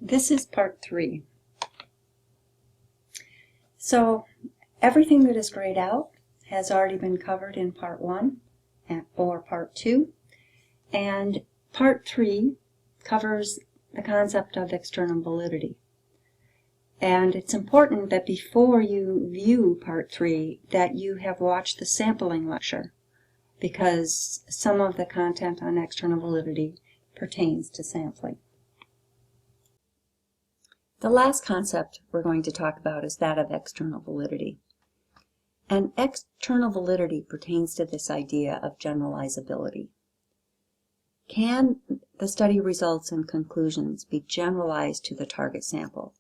This is part 3. So everything that is grayed out has already been covered in part 1 or part 2, and part 3 covers the concept of external validity. And it's important that before you view part 3 that you have watched the sampling lecture, because some of the content on external validity pertains to sampling. The last concept we're going to talk about is that of external validity. And external validity pertains to this idea of generalizability. Can the study results and conclusions be generalized to the target sample?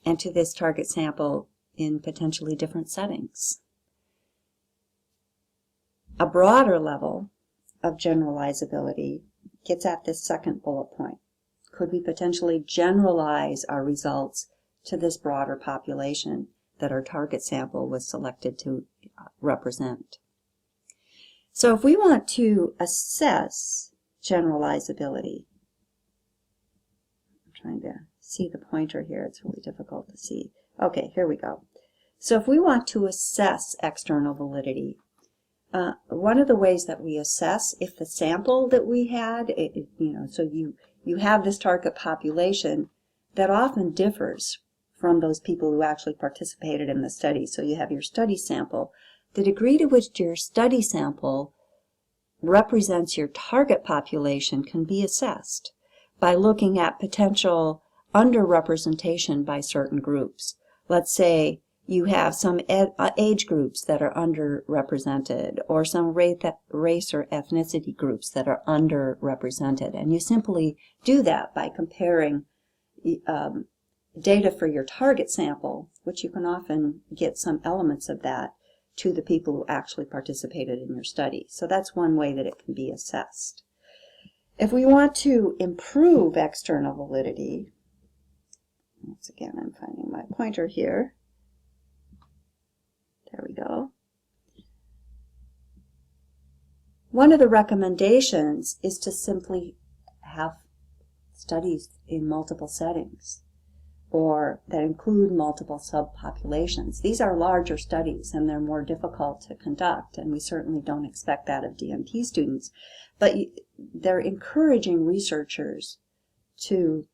And to this target sample in potentially different settings? A broader level of generalizability gets at this second bullet point. Could we potentially generalize our results to this broader population that our target sample was selected to represent? So if we want to assess generalizability, I'm trying to see the pointer here, it's really difficult to see. Okay, here we go. So if we want to assess external validity, one of the ways that we assess if the sample that we had, so you have this target population that often differs from those people who actually participated in the study. So you have your study sample. The degree to which your study sample represents your target population can be assessed by looking at potential underrepresentation by certain groups. Let's say you have some age groups that are underrepresented, or some race or ethnicity groups that are underrepresented. And you simply do that by comparing data for your target sample, which you can often get some elements of that, to the people who actually participated in your study. So that's one way that it can be assessed. If we want to improve external validity, once again I'm finding my pointer here. There we go. One of the recommendations is to simply have studies in multiple settings, or that include multiple subpopulations. These are larger studies and they're more difficult to conduct, and we certainly don't expect that of DNP students, but they're encouraging researchers to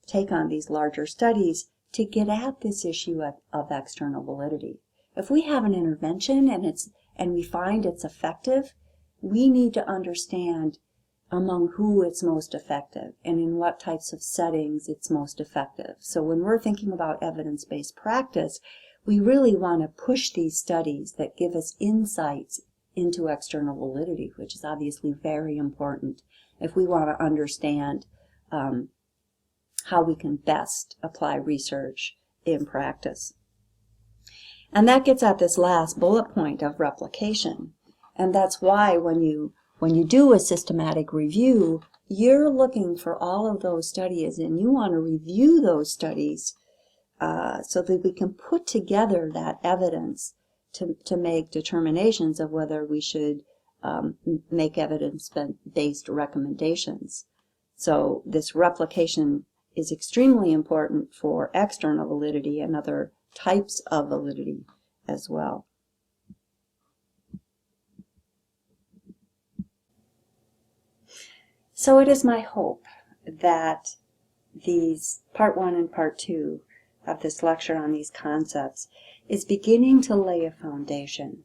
take on these larger studies to get at this issue of external validity. If we have an intervention and we find it's effective, we need to understand among who it's most effective and in what types of settings it's most effective. So when we're thinking about evidence-based practice, we really want to push these studies that give us insights into external validity, which is obviously very important if we want to understand how we can best apply research in practice. And that gets at this last bullet point of replication. And that's why when you do a systematic review, you're looking for all of those studies, and you want to review those studies so that we can put together that evidence to make determinations of whether we should make evidence-based recommendations. So this replication is extremely important for external validity and other types of validity as well. So it is my hope that these part 1 and part 2 of this lecture on these concepts is beginning to lay a foundation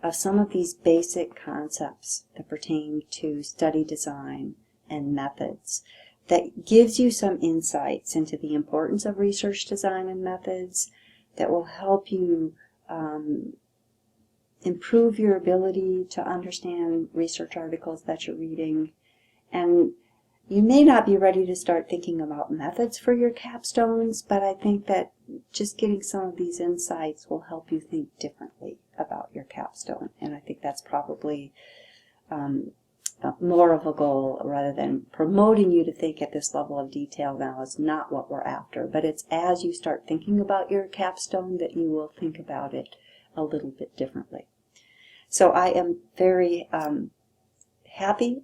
of some of these basic concepts that pertain to study design and methods, that gives you some insights into the importance of research design and methods, that will help you improve your ability to understand research articles that you're reading. And you may not be ready to start thinking about methods for your capstones, but I think that just getting some of these insights will help you think differently about your capstone. And I think that's probably more of a goal, rather than promoting you to think at this level of detail now is not what we're after. But it's as you start thinking about your capstone that you will think about it a little bit differently. So I am very happy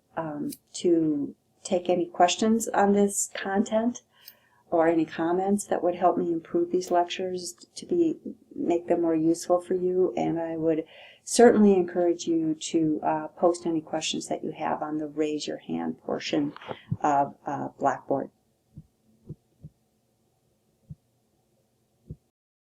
to take any questions on this content or any comments that would help me improve these lectures to make them more useful for you, and I would certainly encourage you to post any questions that you have on the raise your hand portion of Blackboard.